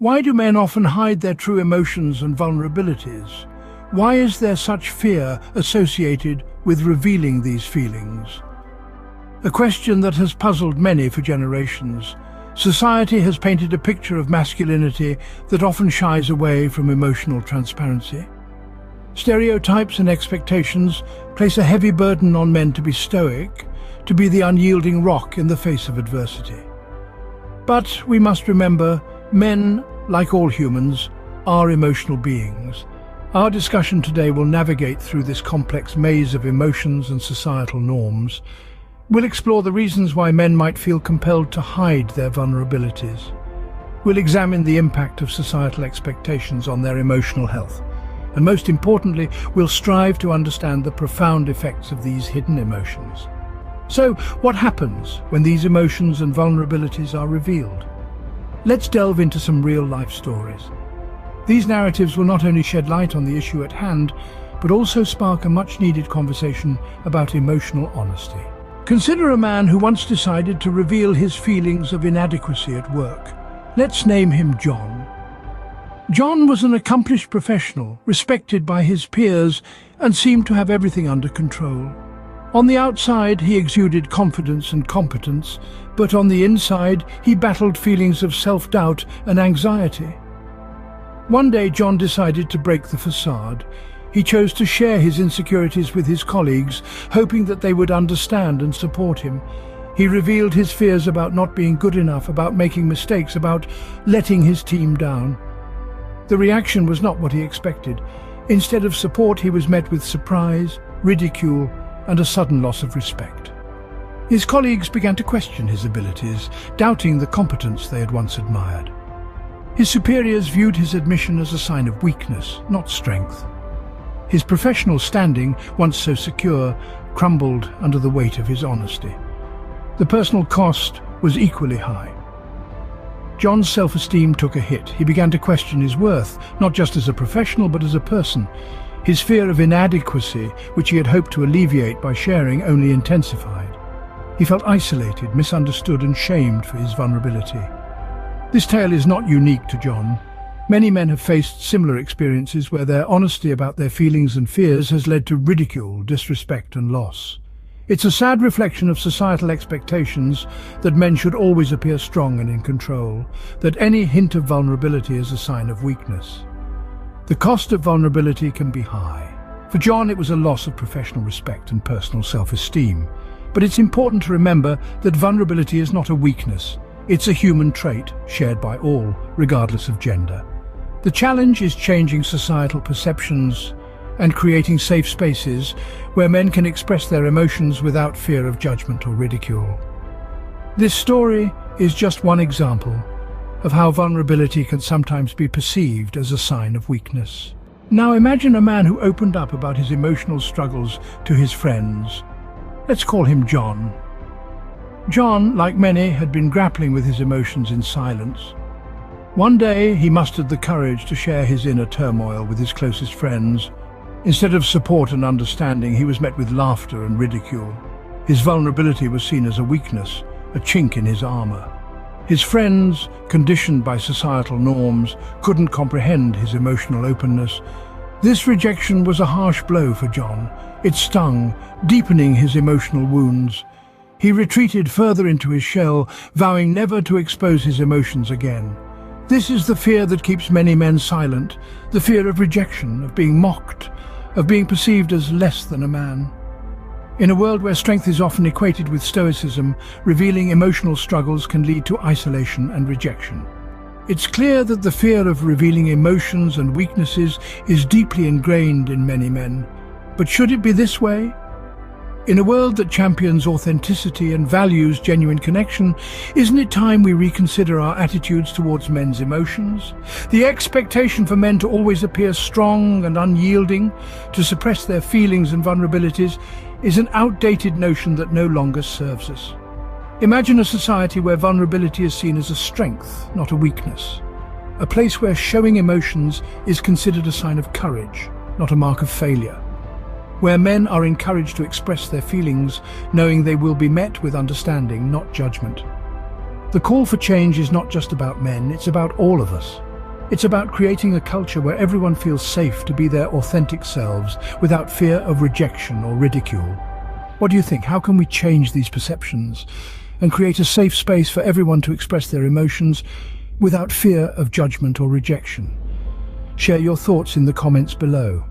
Why do men often hide their true emotions and vulnerabilities? Why is there such fear associated with revealing these feelings? A question that has puzzled many for generations. Society has painted a picture of masculinity that often shies away from emotional transparency. Stereotypes and expectations place a heavy burden on men to be stoic, to be the unyielding rock in the face of adversity. But we must remember, men, like all humans, are emotional beings. Our discussion today will navigate through this complex maze of emotions and societal norms. We'll explore the reasons why men might feel compelled to hide their vulnerabilities. We'll examine the impact of societal expectations on their emotional health. And most importantly, we'll strive to understand the profound effects of these hidden emotions. So, what happens when these emotions and vulnerabilities are revealed? Let's delve into some real-life stories. These narratives will not only shed light on the issue at hand, but also spark a much-needed conversation about emotional honesty. Consider a man who once decided to reveal his feelings of inadequacy at work. Let's name him John. John was an accomplished professional, respected by his peers, and seemed to have everything under control. On the outside, he exuded confidence and competence, but on the inside, he battled feelings of self-doubt and anxiety. One day, John decided to break the facade. He chose to share his insecurities with his colleagues, hoping that they would understand and support him. He revealed his fears about not being good enough, about making mistakes, about letting his team down. The reaction was not what he expected. Instead of support, he was met with surprise, ridicule, and a sudden loss of respect. His colleagues began to question his abilities, doubting the competence they had once admired. His superiors viewed his admission as a sign of weakness, not strength. His professional standing, once so secure, crumbled under the weight of his honesty. The personal cost was equally high. John's self-esteem took a hit. He began to question his worth, not just as a professional but as a person. His fear of inadequacy, which he had hoped to alleviate by sharing, only intensified. He felt isolated, misunderstood, and shamed for his vulnerability. This tale is not unique to John. Many men have faced similar experiences where their honesty about their feelings and fears has led to ridicule, disrespect, and loss. It's a sad reflection of societal expectations that men should always appear strong and in control, that any hint of vulnerability is a sign of weakness. The cost of vulnerability can be high. For John, it was a loss of professional respect and personal self-esteem. But it's important to remember that vulnerability is not a weakness. It's a human trait shared by all, regardless of gender. The challenge is changing societal perceptions and creating safe spaces where men can express their emotions without fear of judgment or ridicule. This story is just one example of how vulnerability can sometimes be perceived as a sign of weakness. Now imagine a man who opened up about his emotional struggles to his friends. Let's call him John. John, like many, had been grappling with his emotions in silence. One day, he mustered the courage to share his inner turmoil with his closest friends. Instead of support and understanding, he was met with laughter and ridicule. His vulnerability was seen as a weakness, a chink in his armor. His friends, conditioned by societal norms, couldn't comprehend his emotional openness. This rejection was a harsh blow for John. It stung, deepening his emotional wounds. He retreated further into his shell, vowing never to expose his emotions again. This is the fear that keeps many men silent, the fear of rejection, of being mocked, of being perceived as less than a man. In a world where strength is often equated with stoicism, revealing emotional struggles can lead to isolation and rejection. It's clear that the fear of revealing emotions and weaknesses is deeply ingrained in many men. But should it be this way? In a world that champions authenticity and values genuine connection, isn't it time we reconsider our attitudes towards men's emotions? The expectation for men to always appear strong and unyielding, to suppress their feelings and vulnerabilities, is an outdated notion that no longer serves us. Imagine a society where vulnerability is seen as a strength, not a weakness. A place where showing emotions is considered a sign of courage, not a mark of failure. Where men are encouraged to express their feelings, knowing they will be met with understanding, not judgment. The call for change is not just about men, it's about all of us. It's about creating a culture where everyone feels safe to be their authentic selves without fear of rejection or ridicule. What do you think? How can we change these perceptions and create a safe space for everyone to express their emotions without fear of judgment or rejection? Share your thoughts in the comments below.